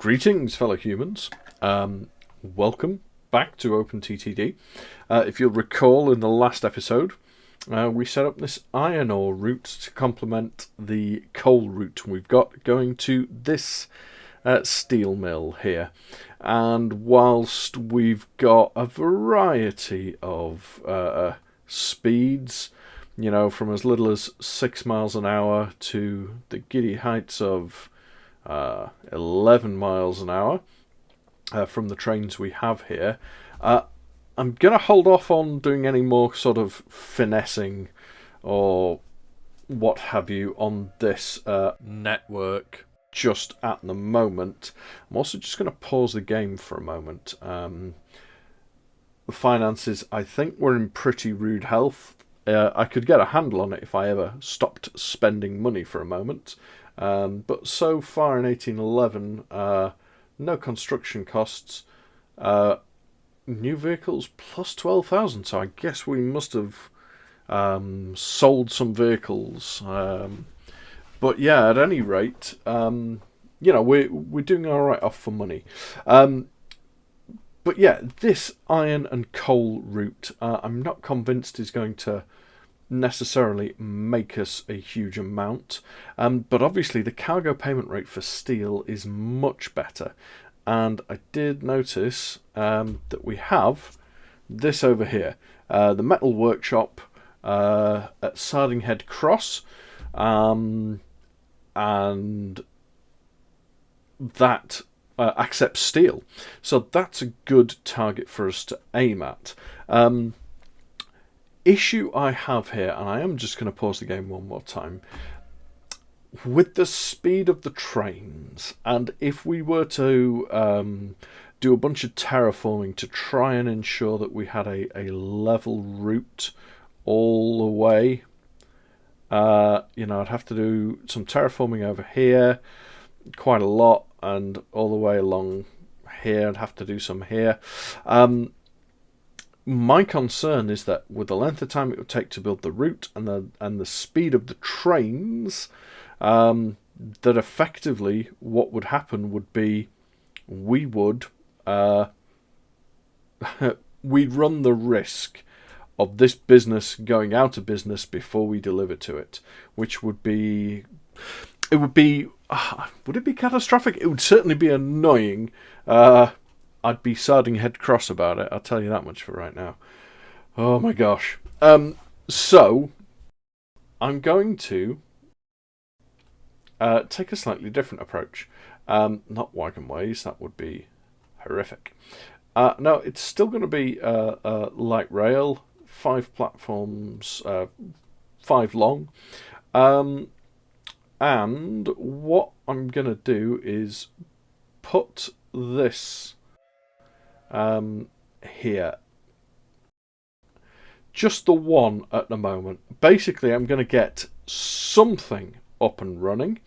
Greetings, fellow humans. Welcome back to OpenTTD. If you'll recall, in the last episode, we set up this iron ore route to complement the coal route we've got going to this steel mill here. And whilst we've got a variety of speeds, you know, from as little as 6 miles an hour to the giddy heights of 11 miles an hour from the trains we have here. I'm going to hold off on doing any more sort of finessing or what have you on this network just at the moment. I'm also just going to pause the game for a moment. The finances, I think, were in pretty rude health. I could get a handle on it if I ever stopped spending money for a moment. But so far in 1811, no construction costs, new vehicles plus 12,000. So I guess we must have sold some vehicles. But yeah, at any rate, you know, we're doing all right off for money. But yeah, this iron and coal route, I'm not convinced is going to necessarily make us a huge amount, but obviously the cargo payment rate for steel is much better, and I did notice that we have this over here, the metal workshop at Sardinghead Cross, and that accepts steel, so that's a good target for us to aim at. Issue I have here, and I am just going to pause the game one more time, with the speed of the trains, and if we were to do a bunch of terraforming to try and ensure that we had a level route all the way, you know, I'd have to do some terraforming over here, quite a lot, and all the way along here. I'd have to do some here. My concern is that with the length of time it would take to build the route and the speed of the trains, that effectively what would happen would be we would we'd run the risk of this business going out of business before we deliver to it, which would be would it be catastrophic? It would certainly be annoying. I'd be Sardinghead cross about it, I'll tell you that much for right now. Oh my gosh. So, I'm going to take a slightly different approach. Not wagon ways, that would be horrific. No, it's still going to be light rail, 5 platforms, 5 long. And what I'm going to do is put this here, just the one at the moment. Basically, I'm going to get something up and running,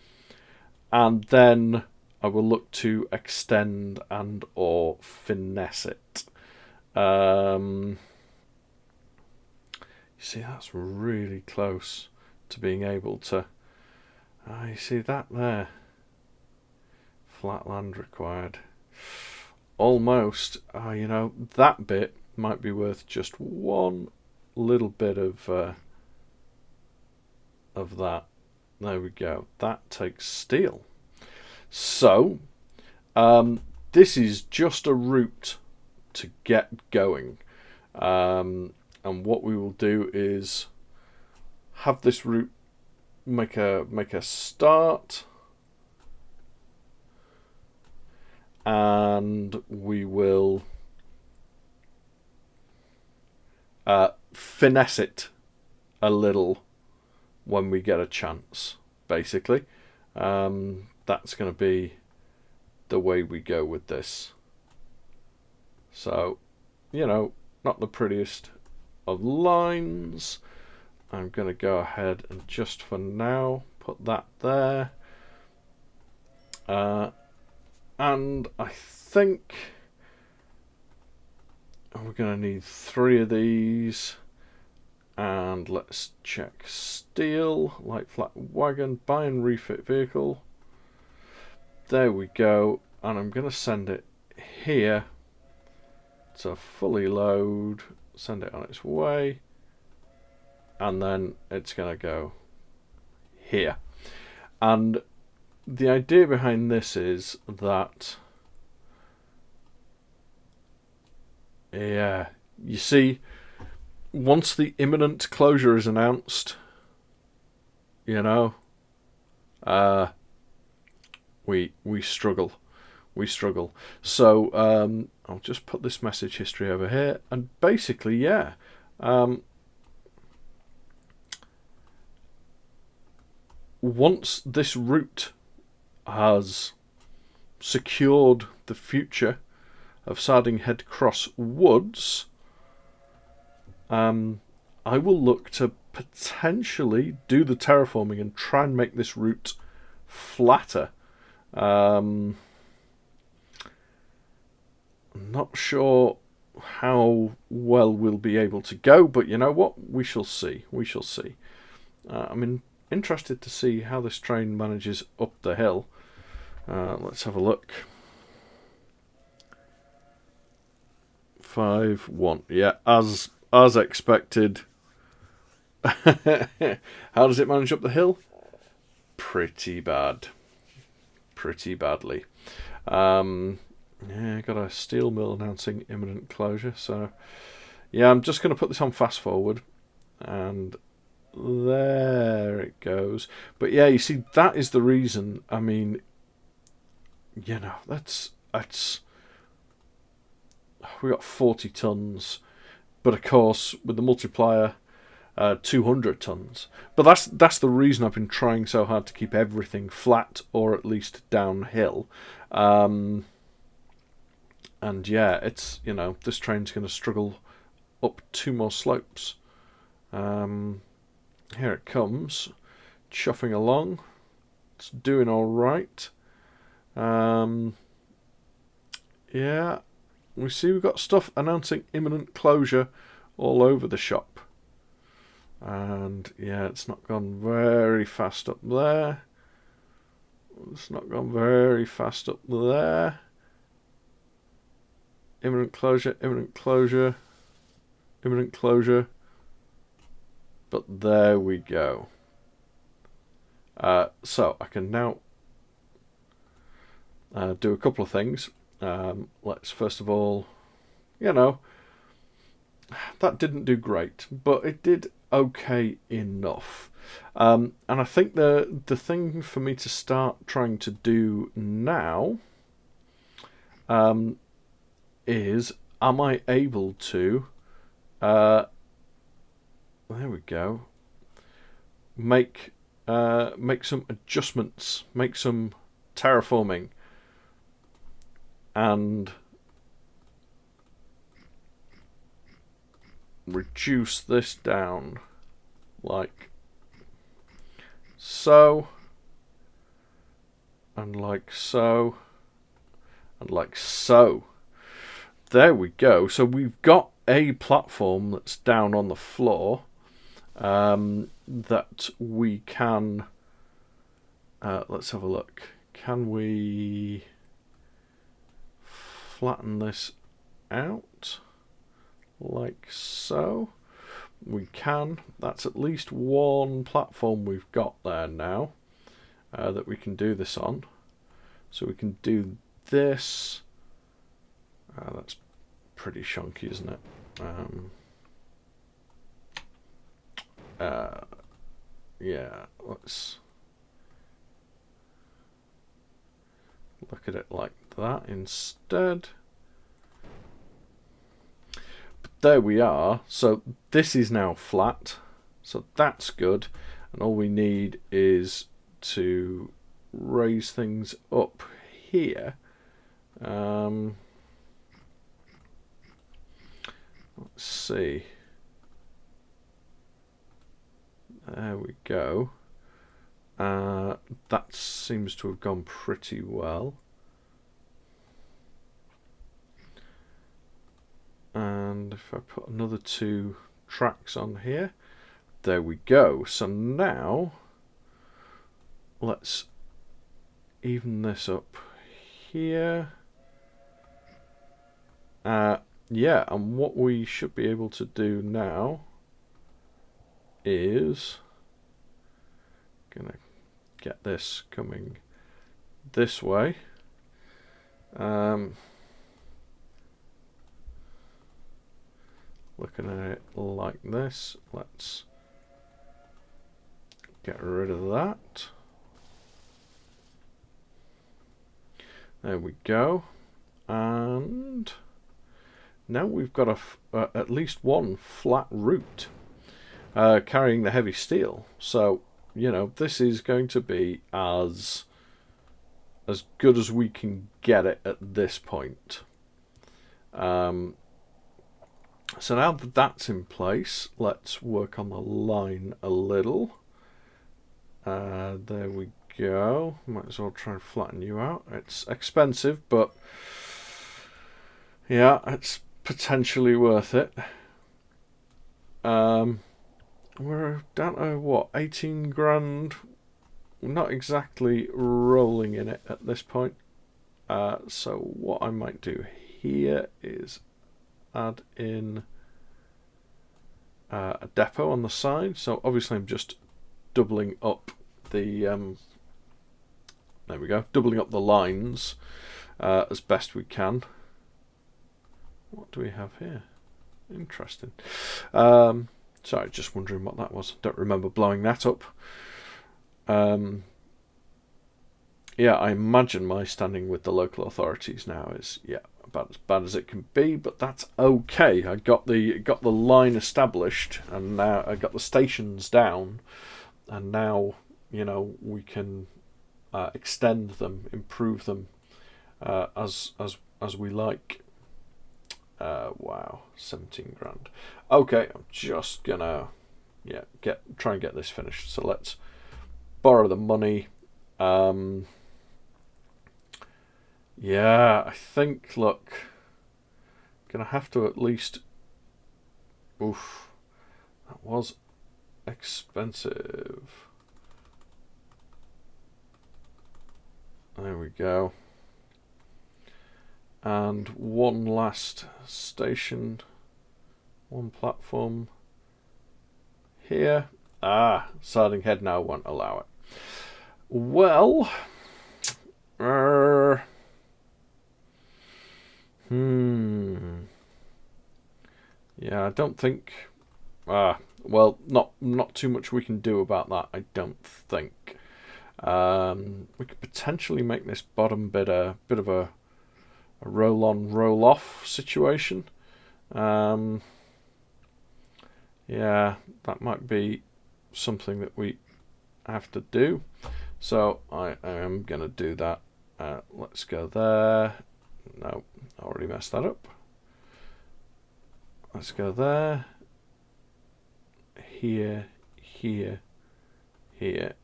and then I will look to extend and or finesse it. You see, that's really close to being able to. You see that there? Flat land required. Almost. You know, that bit might be worth just one little bit of that. There we go. That takes steel. So, this is just a route to get going. And what we will do is have this route make a start, and we will finesse it a little when we get a chance, basically. That's going to be the way we go with this. So, you know, not the prettiest of lines. I'm going to go ahead and just for now put that there. And I think we're going to need 3 of these. And let's check steel, light flat wagon, buy and refit vehicle. There we go. and I'm going to send it here to fully load, send it on its way, and then it's going to go here. And the idea behind this is that, yeah, you see, once the imminent closure is announced, you know, we struggle. We struggle. So I'll just put this message history over here, and basically, yeah, once this route has secured the future of Sardinghead Cross Woods, I will look to potentially do the terraforming and try and make this route flatter. I'm not sure how well we'll be able to go, but you know what? We shall see. We shall see. I'm interested to see how this train manages up the hill. Let's have a look. 5-1. Yeah, as expected. How does it manage up the hill? Pretty bad. Pretty badly. Yeah, got a steel mill announcing imminent closure. So, yeah, I'm just going to put this on fast forward. And there it goes. But yeah, you see, that is the reason. I mean, you know, that's we got 40 tons, but of course with the multiplier, 200 tons. But that's the reason I've been trying so hard to keep everything flat or at least downhill. And yeah, it's, you know, this train's going to struggle up 2 more slopes. Here it comes, chuffing along. It's doing all right. Yeah, we see we've got stuff announcing imminent closure all over the shop. And yeah, it's not gone very fast up there. It's not gone very fast up there. Imminent closure, imminent closure, imminent closure. But there we go. So I can now do a couple of things. Let's first of all, you know, that didn't do great, but it did okay enough. And I think the thing for me to start trying to do now is, am I able to, there we go, make some adjustments, make some terraforming, and reduce this down like so, and like so, and like so. There we go. So we've got a platform that's down on the floor that we can, let's have a look. Can we flatten this out like so? We can. That's at least one platform we've got there now that we can do this on. So we can do this. That's pretty chunky, isn't it? Yeah, let's look at it like that instead. But there we are. So this is now flat. So that's good. And all we need is to raise things up here. Let's see. There we go. That seems to have gone pretty well. And if I put another 2 tracks on here, there we go. So now let's even this up here. Yeah, and what we should be able to do now is gonna get this coming this way. Looking at it like this, let's get rid of that. There we go. And now we've got at least one flat route carrying the heavy steel. So, you know, this is going to be as good as we can get it at this point. So now that that's in place, let's work on the line a little. There we go. Might as well try and flatten you out. It's expensive, but yeah, it's potentially worth it. We're down to what, 18 grand? We're not exactly rolling in it at this point. So what I might do here is add in a depot on the side. So obviously I'm just doubling up the there we go, doubling up the lines as best we can. What do we have here? Interesting. Sorry, just wondering what that was. Don't remember blowing that up. Yeah, I imagine my standing with the local authorities now is, yeah, about as bad as it can be, but that's okay. I got the line established, and now I got the stations down, and now, you know, we can extend them, improve them as we like. Wow, 17 grand. Okay, I'm just gonna try and get this finished. So let's borrow the money. Yeah, I think, look, gonna have to at least, oof, that was expensive. There we go. And one last station, one platform here. Sarding Head now won't allow it. Well, yeah, I don't think. Well, not too much we can do about that, I don't think. We could potentially make this bottom bit a bit of a roll-on, roll-off situation. Yeah, that might be something that we have to do. So I am going to do that. Let's go there. No, I already messed that up. Let's go there. Here, here, here,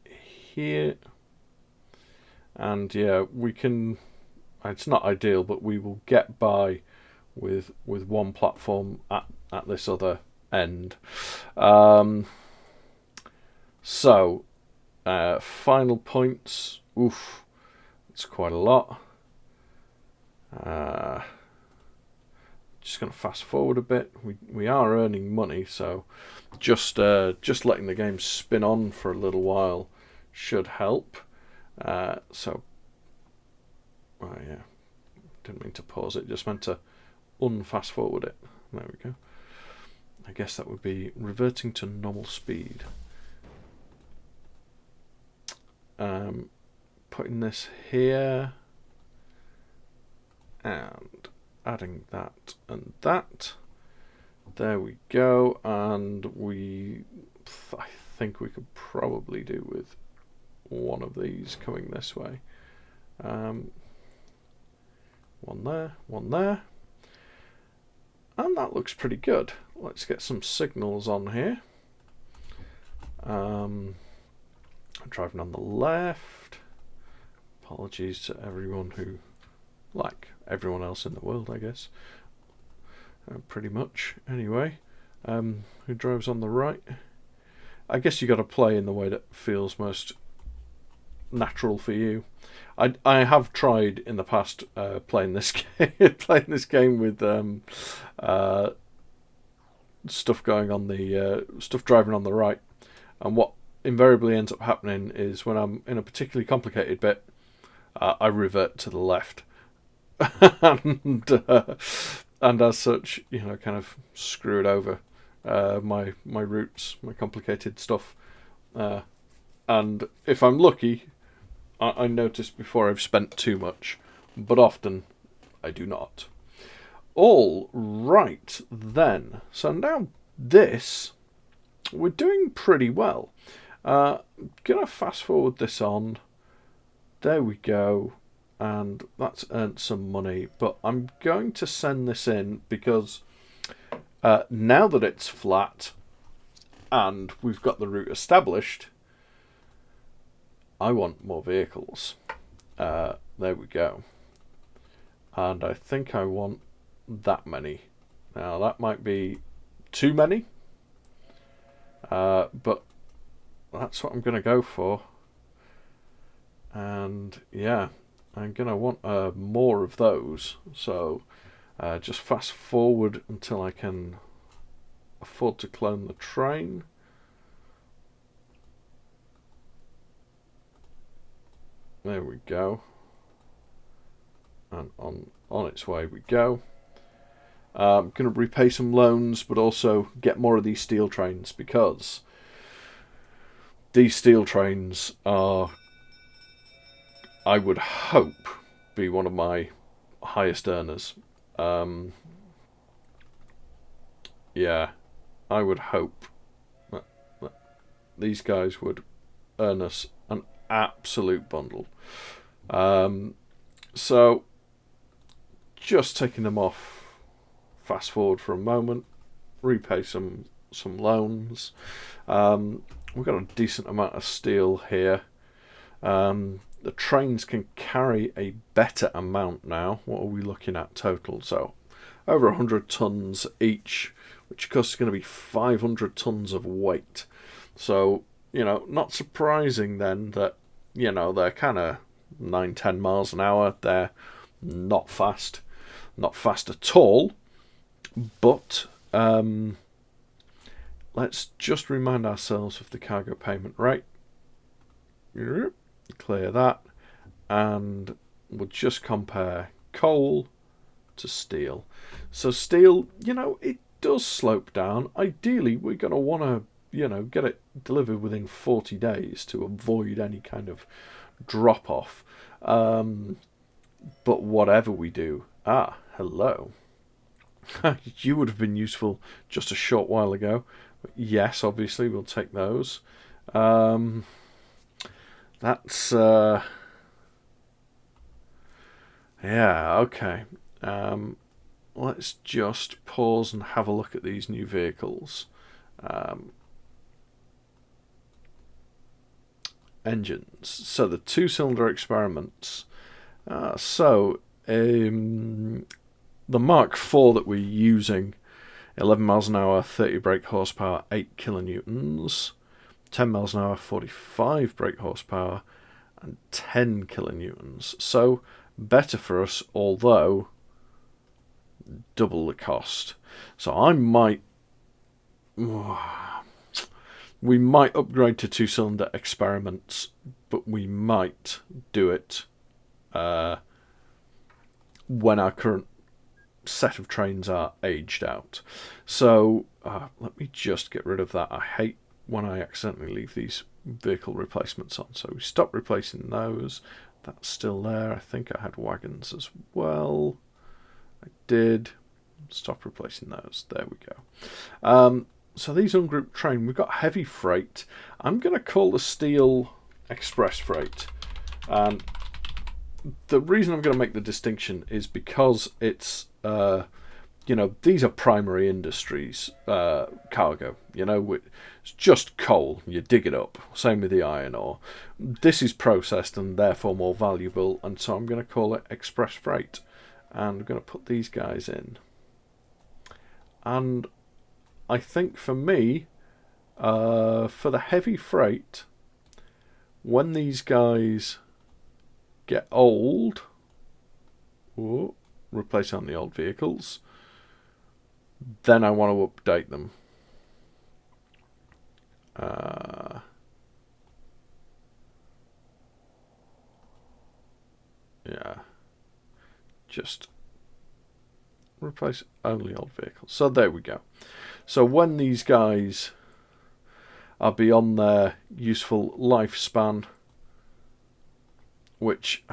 here. And yeah, we can... It's not ideal, but we will get by with one platform at this other end. So, final points. Oof, it's quite a lot. Just going to fast forward a bit. We are earning money, so just letting the game spin on for a little while should help. So. Oh yeah, didn't mean to pause it, just meant to unfast forward it. There we go. I guess that would be reverting to normal speed. Putting this here and adding that and that. There we go, and I think we could probably do with one of these coming this way. One there, and that looks pretty good. Let's get some signals on here. I'm driving on the left. Apologies to everyone who, like everyone else in the world, I guess. Pretty much, anyway. Who drives on the right? I guess you got to play in the way that feels most natural for you. I have tried in the past playing this game with stuff going on the stuff driving on the right, and what invariably ends up happening is when I'm in a particularly complicated bit, I revert to the left, and as such, kind of screw it over my routes, my complicated stuff, and if I'm lucky, I notice before I've spent too much, but often I do not. All right, then. So now this, we're doing pretty well. Gonna fast forward this on. There we go. And that's earned some money. But I'm going to send this in because now that it's flat and we've got the route established, I want more vehicles. There we go. And I think I want that many. Now that might be too many, but that's what I'm going to go for. And yeah, I'm going to want more of those. So just fast forward until I can afford to clone the train. There we go. And on its way we go. I'm going to repay some loans, but also get more of these steel trains, because these steel trains are, I would hope, be one of my highest earners. Yeah, I would hope that these guys would earn us an absolute bundle. So just taking them off, fast forward for a moment, repay some loans. We've got a decent amount of steel here. The trains can carry a better amount now. What are we looking at total? So over 100 tons each, which costs going to be 500 tons of weight. So, not surprising then that, they're kind of 9-10 miles an hour. They're not fast at all. But let's just remind ourselves of the cargo payment rate. Clear that, and we'll just compare coal to steel. So steel, it does slope down. Ideally, we're going to want to, get it delivered within 40 days to avoid any kind of drop off. But whatever we do, hello. You would have been useful just a short while ago. But yes, obviously, we'll take those. That's yeah, okay. Let's just pause and have a look at these new vehicles. Engines. So the two-cylinder experiments. The Mark IV that we're using, 11 miles an hour, 30 brake horsepower, 8 kilonewtons. 10 miles an hour, 45 brake horsepower, and 10 kilonewtons. So better for us, although double the cost. So we might upgrade to two-cylinder experiments, but we might do it when our current set of trains are aged out. So let me just get rid of that. I hate when I accidentally leave these vehicle replacements on. So we stop replacing those. That's still there. I think I had wagons as well. I did. Stop replacing those. There we go. So these ungrouped train, we've got heavy freight. I'm going to call the steel express freight. And the reason I'm going to make the distinction is because it's, these are primary industries cargo. It's just coal. You dig it up. Same with the iron ore. This is processed and therefore more valuable, and so I'm going to call it express freight. And I'm going to put these guys in. And I think for me, for the heavy freight, when these guys get old, replace on the old vehicles, then I want to update them. Yeah, just replace only old vehicles. So there we go. So when these guys are beyond their useful lifespan, which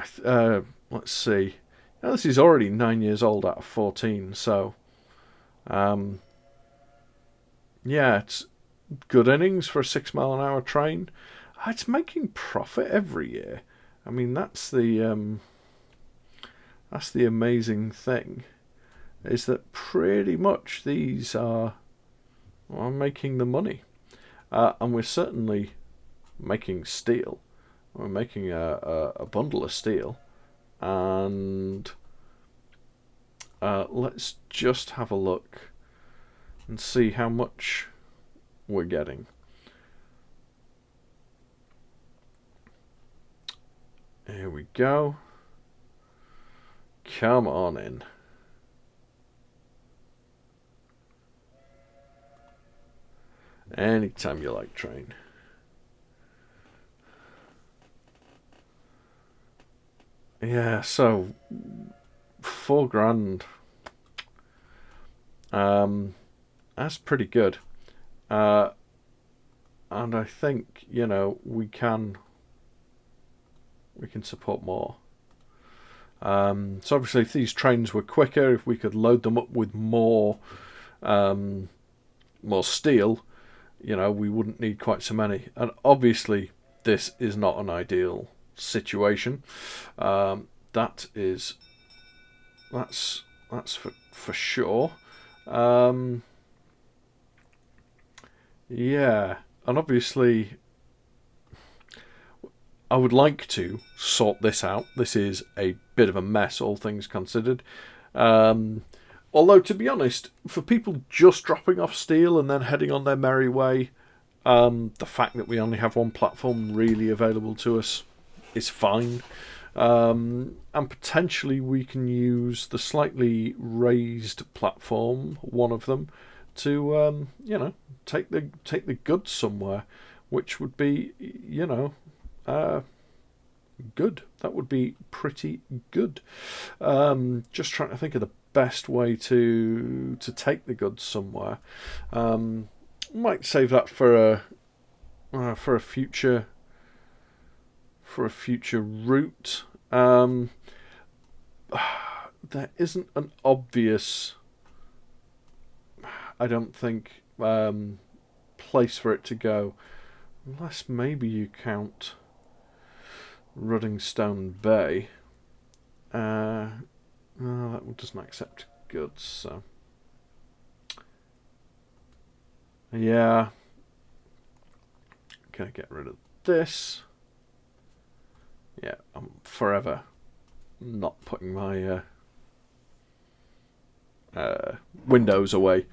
let's see, now this is already 9 years old out of 14, so yeah, it's good innings for a 6 mile an hour train. It's making profit every year. I mean, that's the amazing thing, is that pretty much these are making the money, and we're certainly making steel. We're making a bundle of steel, and let's just have a look and see how much we're getting. Here we go. Come on in. Anytime you like, train. Yeah, so $4,000. That's pretty good. And I think, you know, we can support more. So obviously, if these trains were quicker, if we could load them up with more steel, you know, we wouldn't need quite so many. And obviously, this is not an ideal situation. That's for sure. Yeah, and obviously, I would like to sort this out. This is a bit of a mess, all things considered. Although, to be honest, for people just dropping off steel and then heading on their merry way, the fact that we only have one platform really available to us is fine. And potentially we can use the slightly raised platform, one of them, to you know, take the goods somewhere, which would be, you know, good. That would be pretty good. Just trying to think of the best way to take the goods somewhere. Might save that for a future route. There isn't an obvious, I don't think, place for it to go, unless maybe you count Ruddingstone Bay. No, that doesn't accept goods, so yeah. Gonna get rid of this. Yeah, I'm forever not putting my windows away.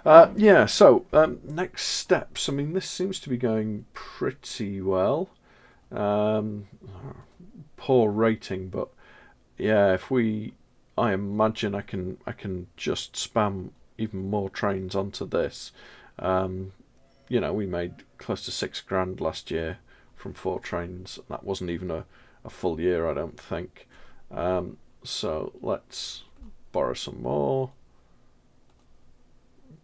Yeah, so next steps. I mean, this seems to be going pretty well. Poor rating, but yeah, I imagine I can just spam even more trains onto this. You know, we made close to $6,000 last year from 4 trains. That wasn't even a full year, I don't think. So let's borrow some more.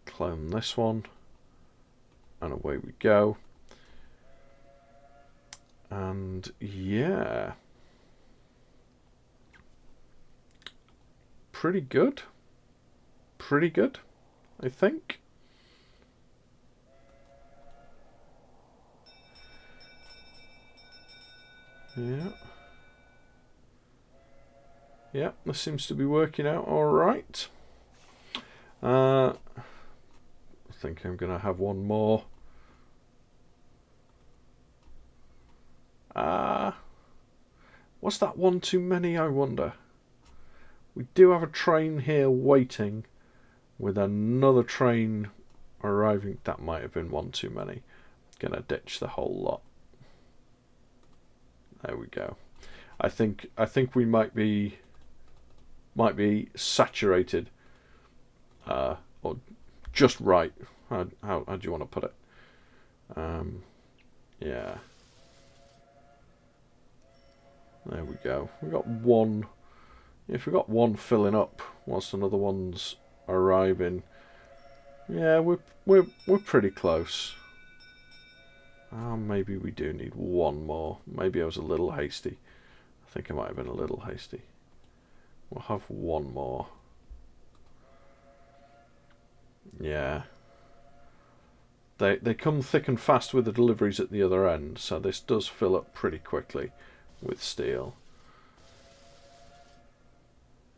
Clone this one, and away we go. And yeah, pretty good, I think. Yeah, this seems to be working out all right. I think I'm gonna have one more. Was that one too many, I wonder? We do have a train here waiting, with another train arriving. That might have been one too many. Gonna ditch the whole lot. There we go. I think we might be saturated, or just right. How do you want to put it? Yeah. There we go. We got one. If we got one filling up whilst another one's arriving, yeah, we're pretty close. Maybe we do need one more. Maybe I was a little hasty. I think I might have been a little hasty. We'll have one more. Yeah. They come thick and fast with the deliveries at the other end, so this does fill up pretty quickly with steel.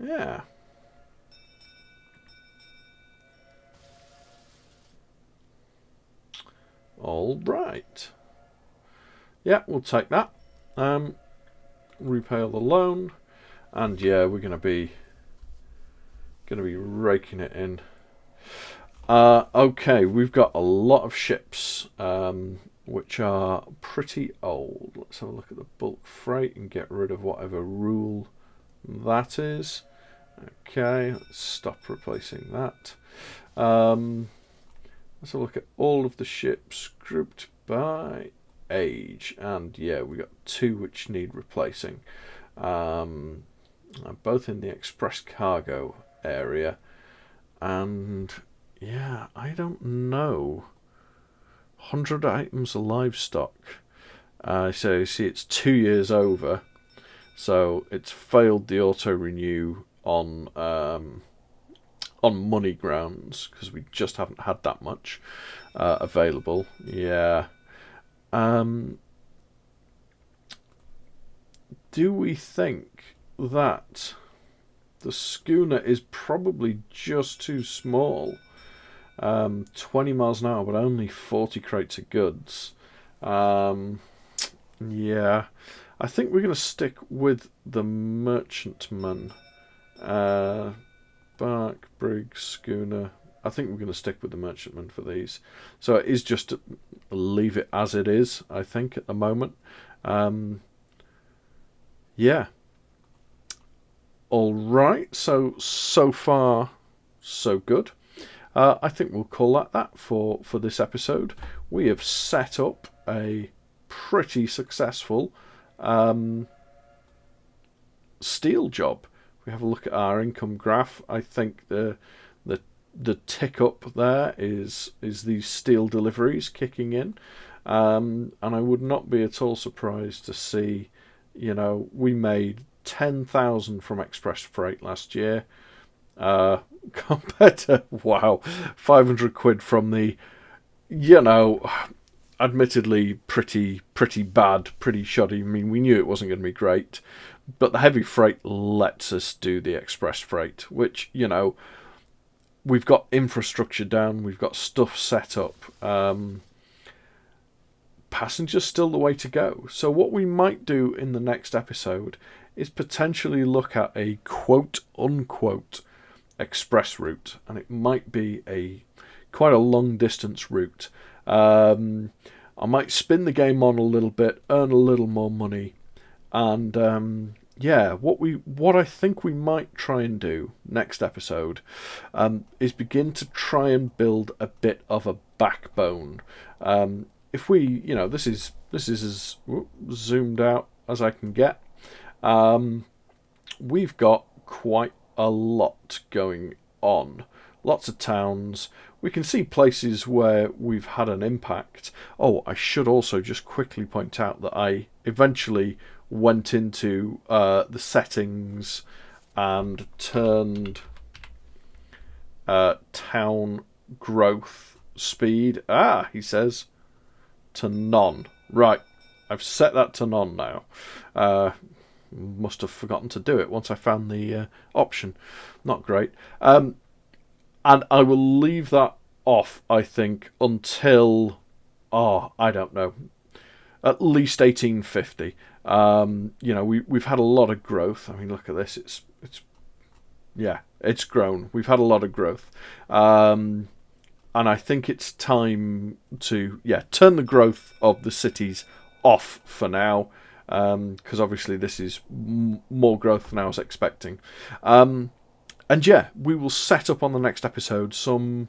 Yeah. All right. Yeah, we'll take that. Repay all the loan, and yeah, we're gonna be raking it in. Okay, we've got a lot of ships, which are pretty old. Let's have a look at the bulk freight and get rid of whatever rule that is. Okay, let's stop replacing that. Let's have a look at all of the ships grouped by age, and yeah, we got 2 which need replacing. Both in the express cargo area, and yeah, I don't know. 100 items of livestock. So you see, it's 2 years over, so it's failed the auto renew on money grounds because we just haven't had that much available. Yeah. Do we think that the schooner is probably just too small? 20 miles an hour, but only 40 crates of goods. Yeah, I think we're going to stick with the merchantman. Bark, brig, schooner. I think we're going to stick with the merchantman for these. So it is just to leave it as it is, I think, at the moment. Yeah. All right. So far, so good. I think we'll call that for this episode. We have set up a pretty successful steel job. We have a look at our income graph. I think the tick up there is these steel deliveries kicking in, and I would not be at all surprised to see, we made 10,000 from express freight last year, compared to 500 quid from the, admittedly pretty bad, pretty shoddy. I mean, we knew it wasn't going to be great, but the heavy freight lets us do the express freight, which, we've got infrastructure down, we've got stuff set up. Passengers still the way to go. So what we might do in the next episode is potentially look at a quote-unquote express route, and it might be quite a long distance route. I might spin the game on a little bit, earn a little more money, and what I think we might try and do next episode is begin to try and build a bit of a backbone. If we, this is as zoomed out as I can get. We've got quite a lot going on. Lots of towns. We can see places where we've had an impact. Oh, I should also just quickly point out that I eventually went into the settings and turned town growth speed, he says, to none. Right, I've set that to none now. Must have forgotten to do it once I found the option. Not great. And I will leave that off, I think, until, I don't know, at least 1850. We've had a lot of growth. I mean, look at this. It's grown. We've had a lot of growth. And I think it's time to, turn the growth of the cities off for now. because obviously this is more growth than I was expecting. And yeah, we will set up on the next episode some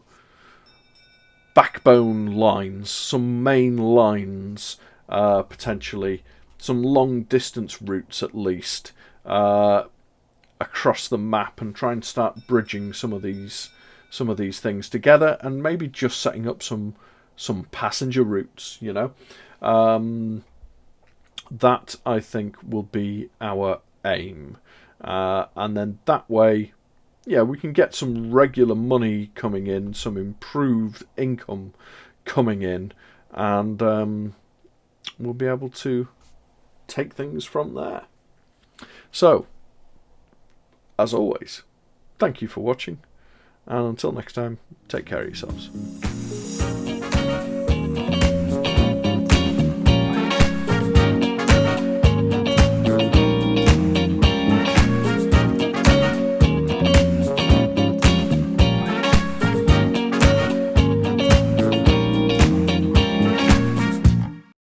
backbone lines, some main lines, potentially some long distance routes at least, across the map, and try and start bridging some of these things together, and maybe just setting up some passenger routes, that I think will be our aim, and then that way, we can get some regular money coming in, some improved income coming in, and we'll be able to take things from there. So, as always, thank you for watching, and until next time, take care of yourselves.